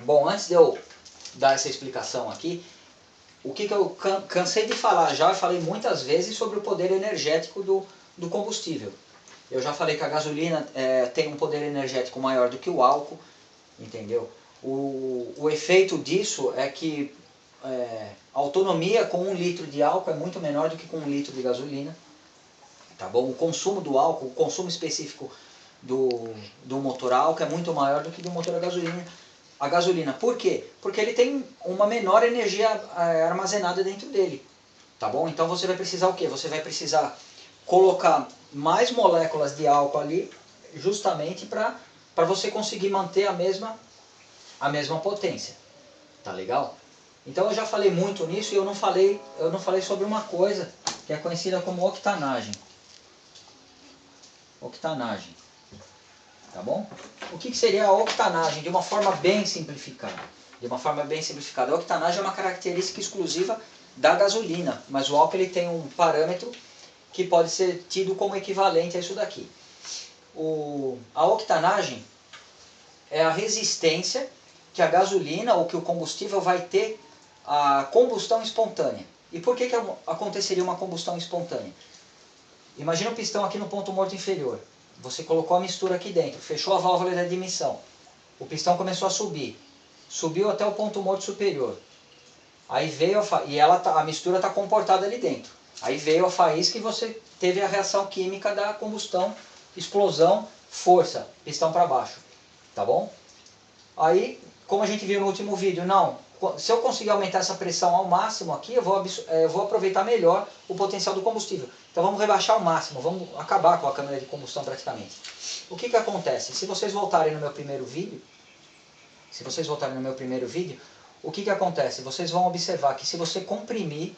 Bom, antes de eu dar essa explicação aqui, o que eu cansei de falar já, eu falei muitas vezes sobre o poder energético do combustível. Eu já falei que a gasolina tem um poder energético maior do que o álcool, entendeu? O efeito disso é que a autonomia com 1 litro de álcool é muito menor do que com 1 litro de gasolina, tá bom? O consumo do álcool, o consumo específico do motor a álcool é muito maior do que do motor a gasolina. Por quê? Porque ele tem uma menor energia armazenada dentro dele, tá bom? Então você vai precisar o quê? Você vai precisar colocar mais moléculas de álcool ali, justamente para você conseguir manter a mesma potência, tá legal? Então eu já falei muito nisso e eu não falei sobre uma coisa que é conhecida como octanagem. Octanagem, tá bom? O que seria a octanagem de uma forma bem simplificada? De uma forma bem simplificada, a octanagem é uma característica exclusiva da gasolina, mas o álcool ele tem um parâmetro que pode ser tido como equivalente a isso daqui. A octanagem é a resistência que a gasolina ou que o combustível vai ter à combustão espontânea. E por que aconteceria uma combustão espontânea? Imagina um pistão aqui no ponto morto inferior. Você colocou a mistura aqui dentro, fechou a válvula de admissão. O pistão começou a subir. Subiu até o ponto morto superior. Aí veio a mistura está comportada ali dentro. Aí veio a faísca e você teve a reação química da combustão, explosão, força, pistão para baixo. Tá bom? Aí, como a gente viu no último vídeo, não, se eu conseguir aumentar essa pressão ao máximo aqui, eu vou aproveitar melhor o potencial do combustível. Então vamos rebaixar ao máximo, vamos acabar com a câmara de combustão praticamente. O que acontece? Se vocês voltarem no meu primeiro vídeo, o que acontece? Vocês vão observar que se você comprimir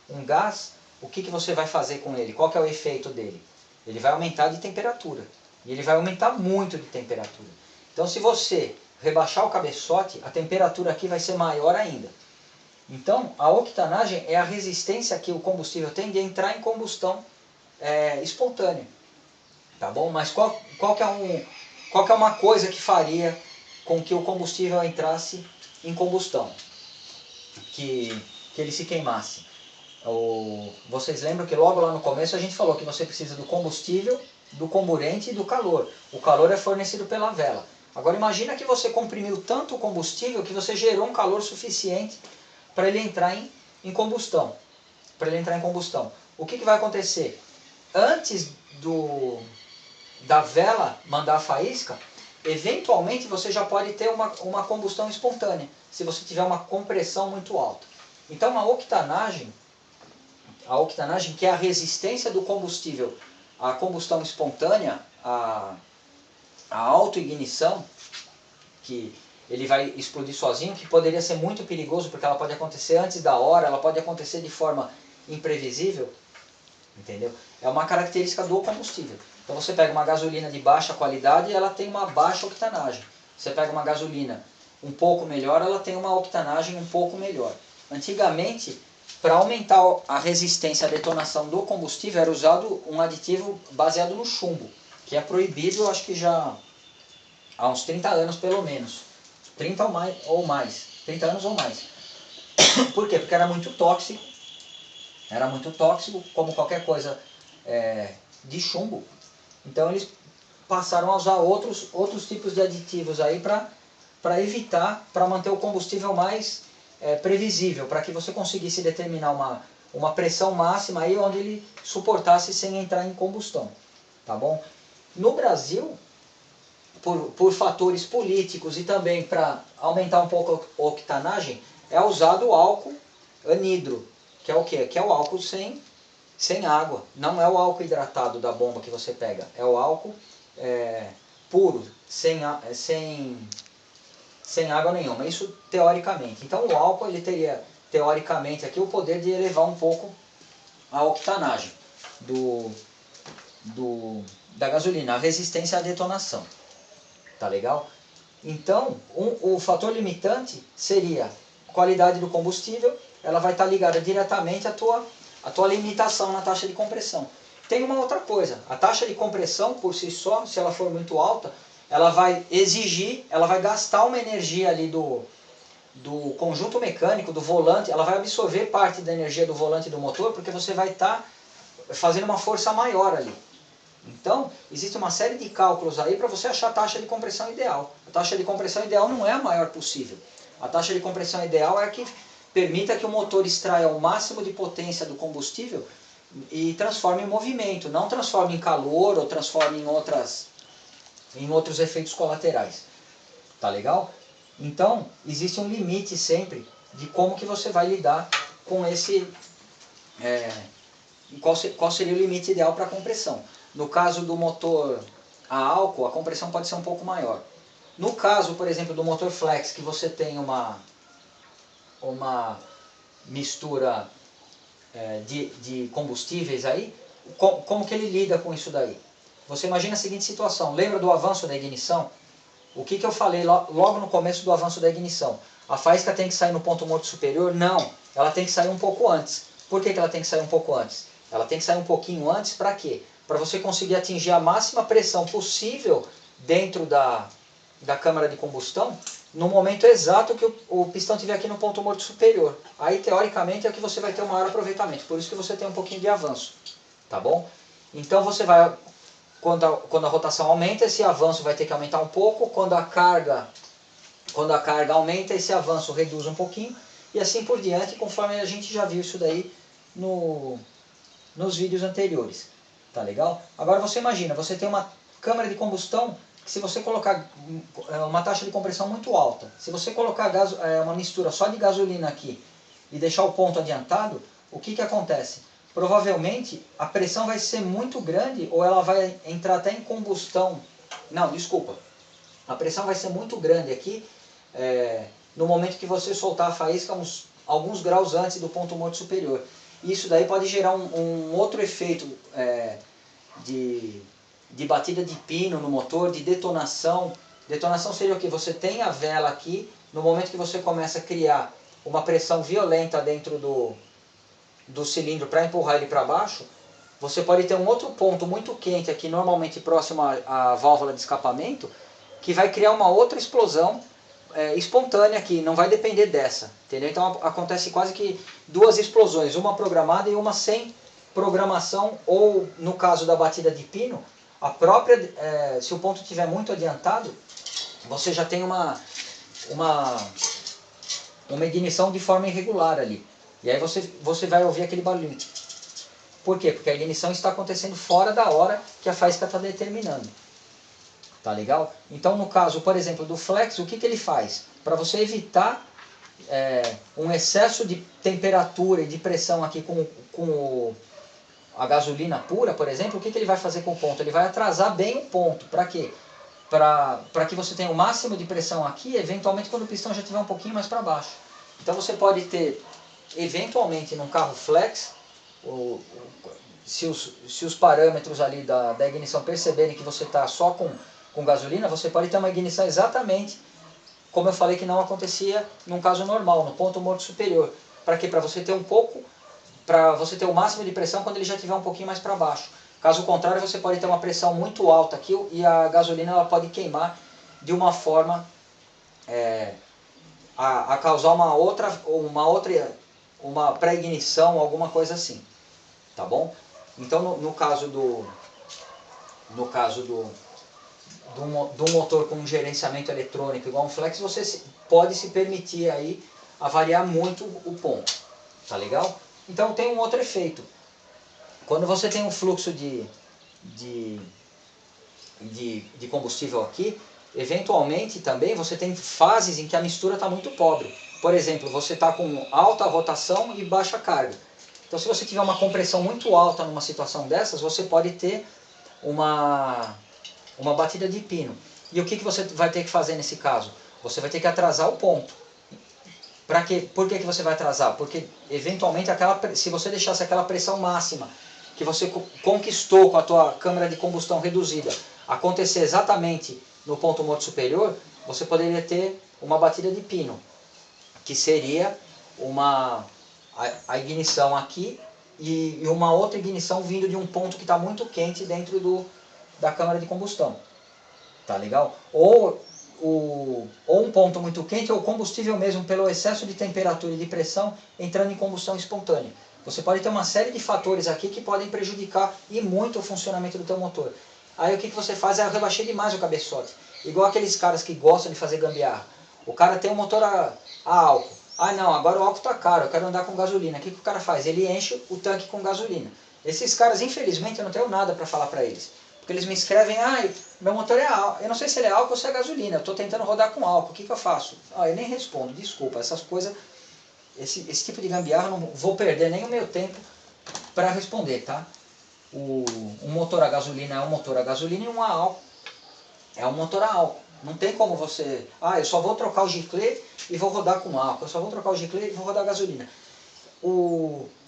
um gás, o que você vai fazer com ele? Qual que é o efeito dele? Ele vai aumentar de temperatura. E ele vai aumentar muito de temperatura. Então se você rebaixar o cabeçote, a temperatura aqui vai ser maior ainda. Então a octanagem é a resistência que o combustível tem de entrar em combustão espontânea. Tá bom? Mas qual que é uma coisa que faria com que o combustível entrasse em combustão? Que ele se queimasse. Vocês lembram que logo lá no começo a gente falou que você precisa do combustível, do comburente e do calor. O calor é fornecido pela vela. Agora imagina que você comprimiu tanto o combustível que você gerou um calor suficiente para ele entrar em combustão. O que vai acontecer? Antes da vela mandar a faísca, eventualmente você já pode ter uma combustão espontânea, se você tiver uma compressão muito alta. Então a octanagem, que é a resistência do combustível à combustão espontânea, à autoignição, que ele vai explodir sozinho, que poderia ser muito perigoso, porque ela pode acontecer antes da hora, ela pode acontecer de forma imprevisível, entendeu? É uma característica do combustível. Então você pega uma gasolina de baixa qualidade e ela tem uma baixa octanagem. Você pega uma gasolina um pouco melhor, ela tem uma octanagem um pouco melhor. Antigamente, para aumentar a resistência à detonação do combustível, era usado um aditivo baseado no chumbo, que é proibido, eu acho que já há uns 30 anos pelo menos. 30 ou mais. 30 anos ou mais. Por quê? Porque era muito tóxico. Como qualquer coisa de chumbo. Então eles passaram a usar outros tipos de aditivos aí para evitar, para manter o combustível mais previsível, para que você conseguisse determinar uma pressão máxima aí onde ele suportasse sem entrar em combustão. Tá bom? No Brasil, por fatores políticos e também para aumentar um pouco a octanagem, é usado o álcool anidro, que é o quê? Que é o álcool sem água. Não é o álcool hidratado da bomba que você pega, é o álcool puro, sem água nenhuma. Isso teoricamente. Então o álcool ele teria, teoricamente, aqui o poder de elevar um pouco a octanagem da gasolina, a resistência à detonação. Tá legal? Então, o fator limitante seria a qualidade do combustível, ela vai estar ligada diretamente à tua limitação na taxa de compressão. Tem uma outra coisa, a taxa de compressão por si só, se ela for muito alta, ela vai exigir, ela vai gastar uma energia ali do conjunto mecânico, do volante, ela vai absorver parte da energia do volante e do motor, porque você vai estar fazendo uma força maior ali. Então, existe uma série de cálculos aí para você achar a taxa de compressão ideal. A taxa de compressão ideal não é a maior possível. A taxa de compressão ideal é a que permita que o motor extraia o máximo de potência do combustível e transforme em movimento, não transforme em calor ou transforme em outros efeitos colaterais. Tá legal? Então, existe um limite sempre de como que você vai lidar com esse... qual seria o limite ideal para a compressão. No caso do motor a álcool, a compressão pode ser um pouco maior. No caso, por exemplo, do motor flex, que você tem uma mistura de combustíveis aí, como que ele lida com isso daí? Você imagina a seguinte situação, lembra do avanço da ignição? O que eu falei logo no começo do avanço da ignição? A faísca tem que sair no ponto morto superior? Não, ela tem que sair um pouco antes. Por que ela tem que sair um pouco antes? Ela tem que sair um pouquinho antes para quê? Para você conseguir atingir a máxima pressão possível dentro da câmara de combustão no momento exato que o pistão estiver aqui no ponto morto superior. Aí, teoricamente, é que você vai ter o maior aproveitamento. Por isso que você tem um pouquinho de avanço. Tá bom? Então, você vai... Quando a rotação aumenta, esse avanço vai ter que aumentar um pouco. Quando a carga aumenta, esse avanço reduz um pouquinho. E assim por diante, conforme a gente já viu isso daí nos vídeos anteriores. Tá legal? Agora você imagina, você tem uma câmara de combustão que se você colocar uma taxa de compressão muito alta, se você colocar uma mistura só de gasolina aqui e deixar o ponto adiantado, o que acontece? Provavelmente a pressão vai ser muito grande ou ela vai entrar até em combustão. Não, desculpa. A pressão vai ser muito grande aqui no momento que você soltar a faísca alguns graus antes do ponto morto superior. Isso daí pode gerar um outro efeito de batida de pino no motor, de detonação. Detonação seria o que? Você tem a vela aqui, no momento que você começa a criar uma pressão violenta dentro do cilindro para empurrar ele para baixo, você pode ter um outro ponto muito quente aqui, normalmente próximo à válvula de escapamento, que vai criar uma outra explosão espontânea aqui, não vai depender dessa, entendeu? Então acontece quase que duas explosões, uma programada e uma sem programação, ou no caso da batida de pino, a própria, se o ponto estiver muito adiantado, você já tem uma ignição de forma irregular ali. E aí você vai ouvir aquele barulhinho. Por quê? Porque a ignição está acontecendo fora da hora que a faísca está determinando. Tá legal? Então, no caso, por exemplo, do flex, o que ele faz? Para você evitar um excesso de temperatura e de pressão aqui com a gasolina pura, por exemplo, o que ele vai fazer com o ponto? Ele vai atrasar bem o ponto. Para quê? Para que você tenha o máximo de pressão aqui, eventualmente quando o pistão já estiver um pouquinho mais para baixo. Então você pode ter, eventualmente, num carro flex, se os parâmetros ali da ignição perceberem que você está só com gasolina, você pode ter uma ignição exatamente como eu falei que não acontecia num caso normal, no ponto morto superior. Para quê? Para você ter para você ter o máximo de pressão quando ele já estiver um pouquinho mais para baixo. Caso contrário, você pode ter uma pressão muito alta aqui e a gasolina ela pode queimar de uma forma a causar uma pré-ignição, alguma coisa assim. Tá bom? Então, no caso do motor com gerenciamento eletrônico igual um flex, você pode se permitir aí a variar muito o ponto. Tá legal? Então tem um outro efeito. Quando você tem um fluxo de combustível aqui, eventualmente também você tem fases em que a mistura está muito pobre. Por exemplo, você está com alta rotação e baixa carga. Então se você tiver uma compressão muito alta numa situação dessas, você pode ter uma batida de pino. E o que você vai ter que fazer nesse caso? Você vai ter que atrasar o ponto. Pra quê? Por que você vai atrasar? Porque eventualmente se você deixasse aquela pressão máxima que você conquistou com a tua câmara de combustão reduzida acontecer exatamente no ponto morto superior, você poderia ter uma batida de pino, que seria a ignição aqui e uma outra ignição vindo de um ponto que está muito quente dentro da câmara de combustão. tá legal? Ou um ponto muito quente, ou o combustível mesmo, pelo excesso de temperatura e de pressão, entrando em combustão espontânea. Você pode ter uma série de fatores aqui que podem prejudicar e muito o funcionamento do teu motor. Aí o que você faz é eu rebaixei demais o cabeçote. Igual aqueles caras que gostam de fazer gambiarra. O cara tem um motor a álcool. Ah não, agora o álcool está caro, eu quero andar com gasolina. O que o cara faz? Ele enche o tanque com gasolina. Esses caras, infelizmente, eu não tenho nada para falar para eles. Porque eles me escrevem, meu motor é álcool. Eu não sei se ele é álcool ou se é gasolina, eu estou tentando rodar com álcool, o que eu faço? Eu nem respondo, desculpa, essas coisas, esse tipo de gambiarra, eu não vou perder nem o meu tempo para responder, tá? Um motor a gasolina é um motor a gasolina e um a álcool é um motor a álcool. Não tem como você, eu só vou trocar o giclê e vou rodar com álcool, eu só vou trocar o giclê e vou rodar gasolina.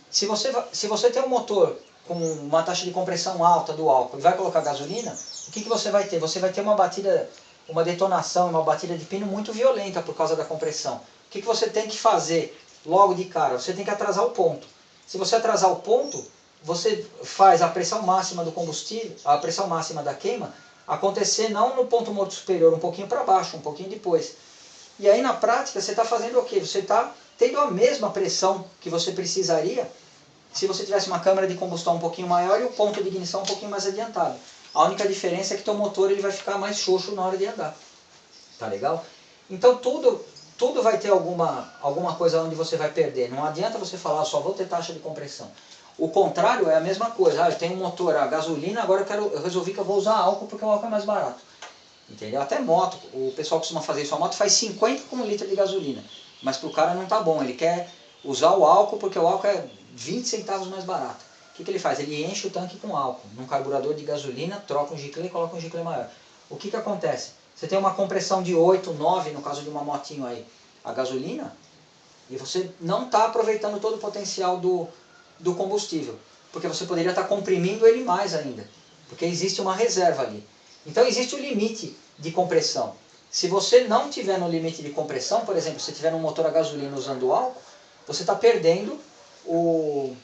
Se você tem um motor com uma taxa de compressão alta do álcool e vai colocar gasolina, o que você vai ter? Você vai ter uma batida, uma detonação, uma batida de pino muito violenta por causa da compressão. O que você tem que fazer logo de cara? Você tem que atrasar o ponto. Se você atrasar o ponto, você faz a pressão máxima do combustível, a pressão máxima da queima, acontecer não no ponto morto superior, um pouquinho para baixo, um pouquinho depois. E aí na prática você está fazendo o quê? Você está tendo a mesma pressão que você precisaria se você tivesse uma câmara de combustão um pouquinho maior e o ponto de ignição um pouquinho mais adiantado. A única diferença é que teu motor ele vai ficar mais xoxo na hora de andar. Tá legal? Então tudo vai ter alguma coisa onde você vai perder. Não adianta você falar, só vou ter taxa de compressão. O contrário é a mesma coisa. Eu tenho um motor a gasolina, agora eu resolvi que eu vou usar álcool porque o álcool é mais barato. Entendeu? Até moto, o pessoal costuma fazer isso. A moto faz 50 com 1 litro de gasolina. Mas pro cara não tá bom. Ele quer usar o álcool porque o álcool é 20 centavos mais barato. O que ele faz? Ele enche o tanque com álcool. Num carburador de gasolina, troca um giclê e coloca um giclê maior. O que acontece? Você tem uma compressão de 8, 9, no caso de uma motinho aí, a gasolina, e você não está aproveitando todo o potencial do combustível. Porque você poderia estar comprimindo ele mais ainda. Porque existe uma reserva ali. Então existe o limite de compressão. Se você não tiver no limite de compressão, por exemplo, se tiver um motor a gasolina usando álcool, você está perdendo o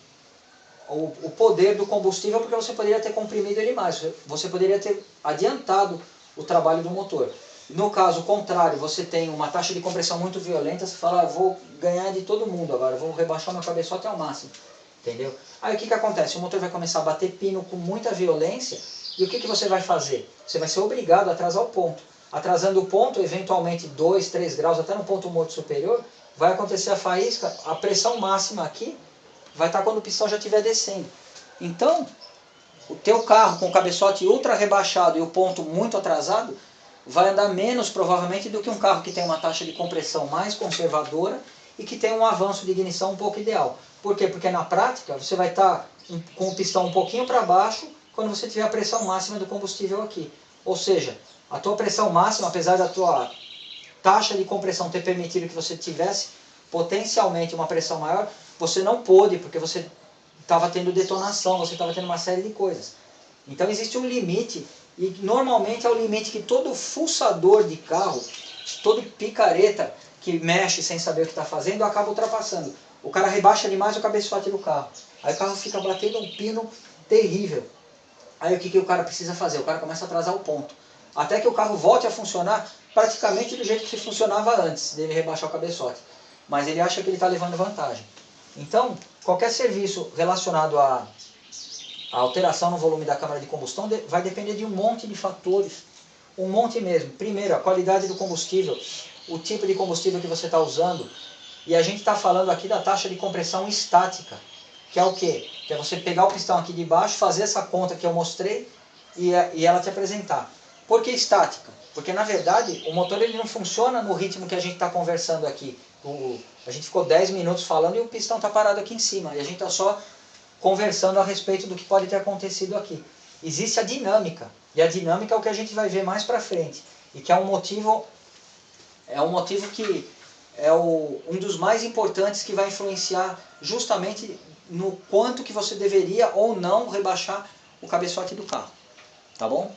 poder do combustível porque você poderia ter comprimido ele mais. Você poderia ter adiantado o trabalho do motor. No caso contrário, você tem uma taxa de compressão muito violenta, você fala, vou ganhar de todo mundo agora, vou rebaixar meu cabeçote ao máximo. Entendeu? Aí o que acontece? O motor vai começar a bater pino com muita violência e o que você vai fazer? Você vai ser obrigado a atrasar o ponto. Atrasando o ponto, eventualmente 2, 3 graus, até no ponto morto superior, vai acontecer a faísca, a pressão máxima aqui vai estar quando o pistão já estiver descendo. Então, o teu carro com o cabeçote ultra rebaixado e o ponto muito atrasado, vai andar menos provavelmente do que um carro que tem uma taxa de compressão mais conservadora e que tem um avanço de ignição um pouco ideal. Por quê? Porque na prática você vai estar com o pistão um pouquinho para baixo quando você tiver a pressão máxima do combustível aqui. Ou seja, a tua pressão máxima, apesar da tua taxa de compressão ter permitido que você tivesse potencialmente uma pressão maior, você não pôde, porque você estava tendo detonação, você estava tendo uma série de coisas. Então existe um limite, e normalmente é o limite que todo fuçador de carro, todo picareta que mexe sem saber o que está fazendo, acaba ultrapassando. O cara rebaixa demais o cabeçote do carro. Aí o carro fica batendo um pino terrível. Aí o que o cara precisa fazer? O cara começa a atrasar o ponto. Até que o carro volte a funcionar praticamente do jeito que funcionava antes dele rebaixar o cabeçote. Mas ele acha que ele está levando vantagem. Então, qualquer serviço relacionado à alteração no volume da câmara de combustão vai depender de um monte de fatores. Um monte mesmo. Primeiro, a qualidade do combustível, o tipo de combustível que você está usando. E a gente está falando aqui da taxa de compressão estática. Que é o quê? Que é você pegar o pistão aqui de baixo, fazer essa conta que eu mostrei e ela te apresentar. Por que estática? Porque na verdade o motor ele não funciona no ritmo que a gente está conversando aqui. A gente ficou 10 minutos falando e o pistão está parado aqui em cima. E a gente está só conversando a respeito do que pode ter acontecido aqui. Existe a dinâmica. E a dinâmica é o que a gente vai ver mais para frente. E que é um motivo que é um dos mais importantes que vai influenciar justamente no quanto que você deveria ou não rebaixar o cabeçote do carro. Tá bom?